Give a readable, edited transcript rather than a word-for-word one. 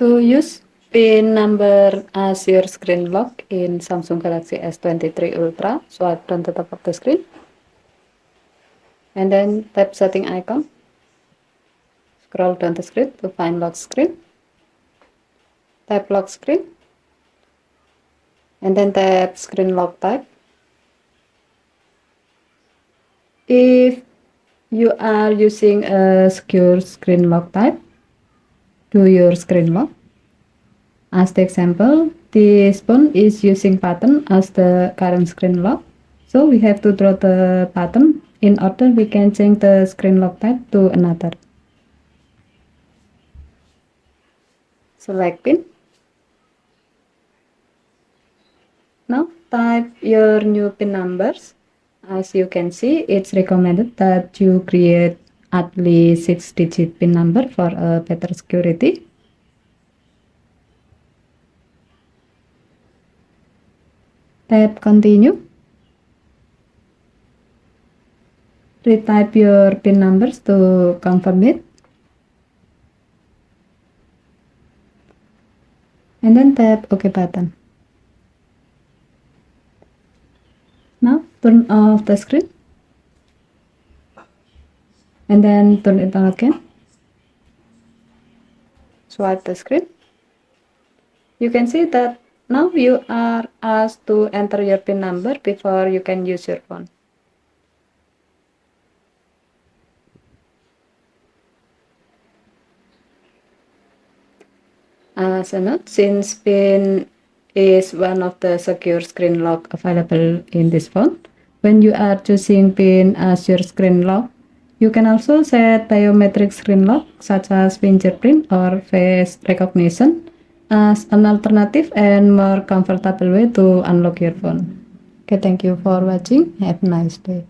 To use PIN number as your screen lock in Samsung Galaxy S23 Ultra, swipe down the top of the screen and then tap setting icon. Scroll down the screen to find lock screen. Tap lock screen and then tap screen lock type. If you are using a secure screen lock type, do your screen lock. As the example, this phone is using button as the current screen lock. So we have to draw the button in order we can change the screen lock type to another. Select pin. Now type your new pin numbers. As you can see, it's recommended that you create at least 6-digit pin number for a better security. Tap continue. Retype your pin numbers to confirm it. And then tap OK button. Now turn off the screen. And then turn it on again. Swipe the screen. You can see that now you are asked to enter your PIN number before you can use your phone. As a note, since PIN is one of the secure screen lock available in this phone, when you are choosing PIN as your screen lock, you can also set biometric screen lock such as fingerprint or face recognition as an alternative and more comfortable way to unlock your phone. Okay, thank you for watching. Have a nice day.